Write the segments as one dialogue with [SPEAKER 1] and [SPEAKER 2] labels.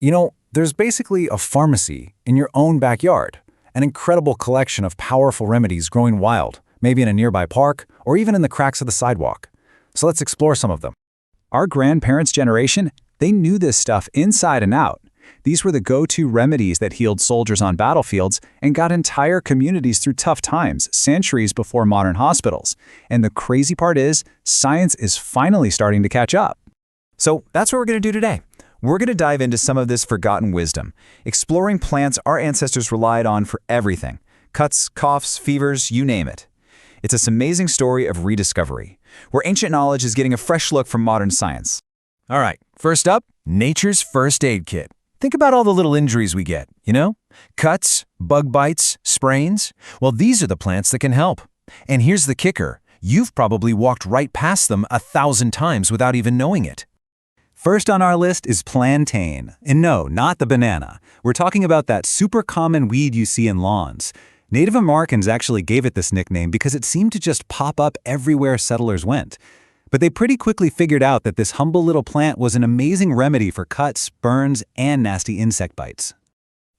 [SPEAKER 1] There's basically a pharmacy in your own backyard, an incredible collection of powerful remedies growing wild, maybe in a nearby park or even in the cracks of the sidewalk. So let's explore some of them. Our grandparents' generation, they knew this stuff inside and out. These were the go-to remedies that healed soldiers on battlefields and got entire communities through tough times, centuries before modern hospitals. And the crazy part is, science is finally starting to catch up.
[SPEAKER 2] So that's what we're going to do today. We're going to dive into some of this forgotten wisdom, exploring plants our ancestors relied on for everything. Cuts, coughs, fevers, you name it. It's this amazing story of rediscovery, where ancient knowledge is getting a fresh look from modern science. All right, first up, nature's first aid kit. Think about all the little injuries we get, Cuts, bug bites, sprains. Well, these are the plants that can help. And here's the kicker. You've probably walked right past them 1,000 times without even knowing it.
[SPEAKER 1] First on our list is plantain. And no, not the banana. We're talking about that super common weed you see in lawns. Native Americans actually gave it this nickname because it seemed to just pop up everywhere settlers went. But they pretty quickly figured out that this humble little plant was an amazing remedy for cuts, burns, and nasty insect bites.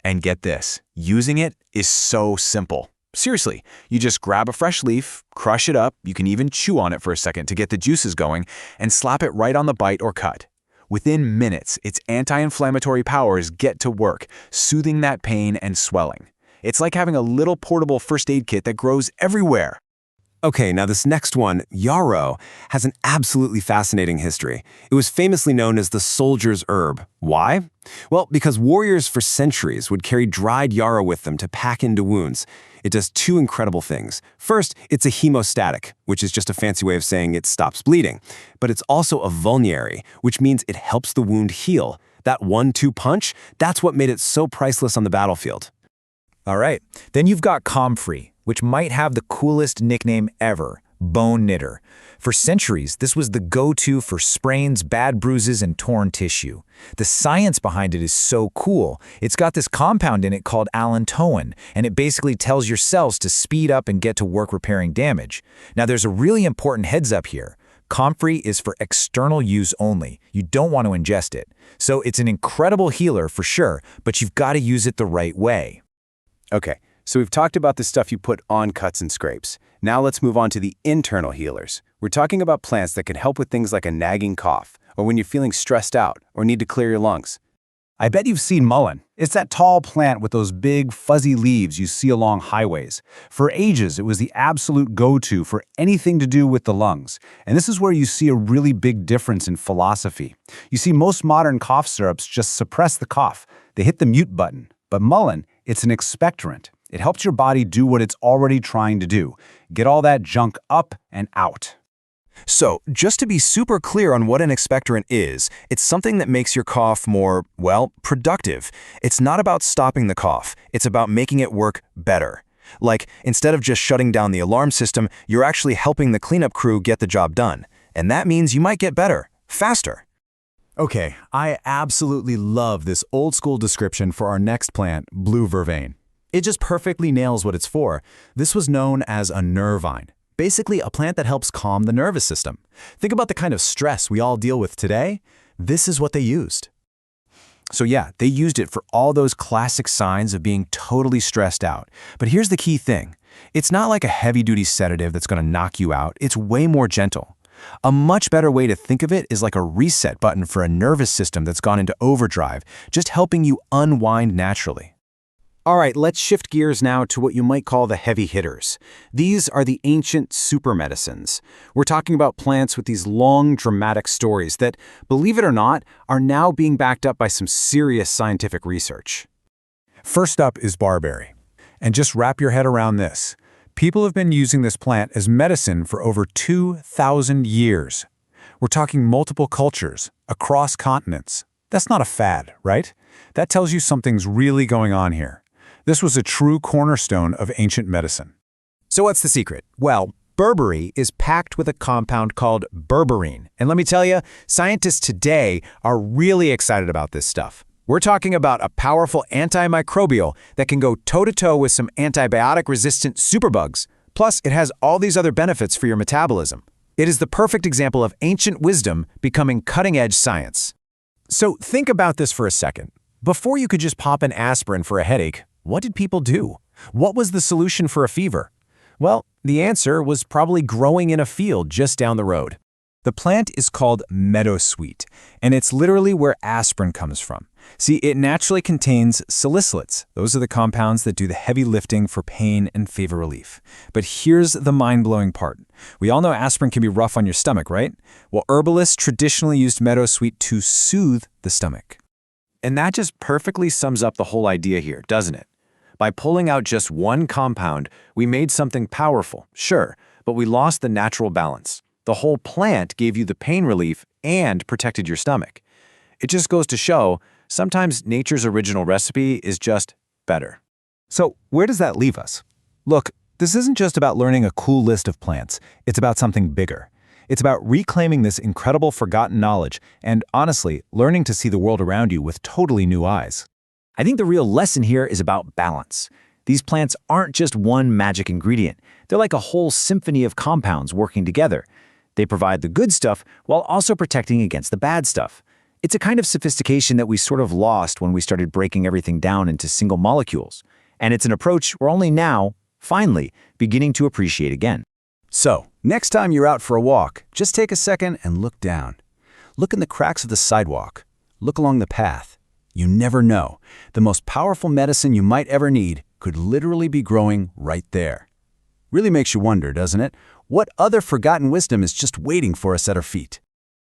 [SPEAKER 2] And get this, using it is so simple. Seriously, you just grab a fresh leaf, crush it up, you can even chew on it for a second to get the juices going, and slap it right on the bite or cut. Within minutes, its anti-inflammatory powers get to work, soothing that pain and swelling. It's like having a little portable first aid kit that grows everywhere.
[SPEAKER 3] Okay, now this next one, Yarrow, has an absolutely fascinating history. It was famously known as the soldier's herb. Why? Well, because warriors for centuries would carry dried yarrow with them to pack into wounds. It does two incredible things. First, it's a hemostatic, which is just a fancy way of saying it stops bleeding. But it's also a vulnerary, which means it helps the wound heal. That 1-2 punch, that's what made it so priceless on the battlefield.
[SPEAKER 2] All right, then you've got Comfrey, which might have the coolest nickname ever, bone knitter. For centuries, this was the go-to for sprains, bad bruises, and torn tissue. The science behind it is so cool. It's got this compound in it called allantoin, and it basically tells your cells to speed up and get to work repairing damage. Now, there's a really important heads up here. Comfrey is for external use only. You don't want to ingest it. So it's an incredible healer for sure, but you've got to use it the right way.
[SPEAKER 4] Okay, so we've talked about the stuff you put on cuts and scrapes. Now let's move on to the internal healers. We're talking about plants that can help with things like a nagging cough, or when you're feeling stressed out, or need to clear your lungs.
[SPEAKER 1] I bet you've seen mullein. It's that tall plant with those big, fuzzy leaves you see along highways. For ages, it was the absolute go-to for anything to do with the lungs. And this is where you see a really big difference in philosophy. You see, most modern cough syrups just suppress the cough. They hit the mute button. But mullein, it's an expectorant. It helps your body do what it's already trying to do. Get all that junk up and out.
[SPEAKER 2] So, just to be super clear on what an expectorant is, it's something that makes your cough more, productive. It's not about stopping the cough. It's about making it work better. Like, instead of just shutting down the alarm system, you're actually helping the cleanup crew get the job done. And that means you might get better, faster.
[SPEAKER 1] Okay, I absolutely love this old-school description for our next plant, blue vervain. It just perfectly nails what it's for. This was known as a nervine, basically a plant that helps calm the nervous system. Think about the kind of stress we all deal with today. This is what they used.
[SPEAKER 2] So yeah, they used it for all those classic signs of being totally stressed out. But here's the key thing. It's not like a heavy-duty sedative that's going to knock you out. It's way more gentle. A much better way to think of it is like a reset button for a nervous system that's gone into overdrive, just helping you unwind naturally.
[SPEAKER 1] All right, let's shift gears now to what you might call the heavy hitters. These are the ancient super medicines. We're talking about plants with these long, dramatic stories that, believe it or not, are now being backed up by some serious scientific research. First up is barberry. And just wrap your head around this. People have been using this plant as medicine for over 2,000 years. We're talking multiple cultures, across continents. That's not a fad, right? That tells you something's really going on here. This was a true cornerstone of ancient medicine.
[SPEAKER 2] So what's the secret? Well, berberry is packed with a compound called berberine. And let me tell you, scientists today are really excited about this stuff. We're talking about a powerful antimicrobial that can go toe-to-toe with some antibiotic-resistant superbugs. Plus, it has all these other benefits for your metabolism. It is the perfect example of ancient wisdom becoming cutting-edge science. So think about this for a second.
[SPEAKER 5] Before you could just pop an aspirin for a headache, what did people do? What was the solution for a fever? Well, the answer was probably growing in a field just down the road.
[SPEAKER 2] The plant is called meadowsweet, and it's literally where aspirin comes from. See, it naturally contains salicylates. Those are the compounds that do the heavy lifting for pain and fever relief. But here's the mind-blowing part. We all know aspirin can be rough on your stomach, right? Well, herbalists traditionally used meadowsweet to soothe the stomach.
[SPEAKER 3] And that just perfectly sums up the whole idea here, doesn't it? By pulling out just one compound, we made something powerful, sure, but we lost the natural balance. The whole plant gave you the pain relief and protected your stomach. It just goes to show, sometimes nature's original recipe is just better.
[SPEAKER 1] So where does that leave us? Look, this isn't just about learning a cool list of plants. It's about something bigger. It's about reclaiming this incredible forgotten knowledge and, honestly, learning to see the world around you with totally new eyes.
[SPEAKER 6] I think the real lesson here is about balance. These plants aren't just one magic ingredient. They're like a whole symphony of compounds working together. They provide the good stuff while also protecting against the bad stuff. It's a kind of sophistication that we sort of lost when we started breaking everything down into single molecules. And it's an approach we're only now, finally, beginning to appreciate again.
[SPEAKER 1] So, next time you're out for a walk, just take a second and look down. Look in the cracks of the sidewalk. Look along the path. You never know. The most powerful medicine you might ever need could literally be growing right there. Really makes you wonder, doesn't it? What other forgotten wisdom is just waiting for us at our feet?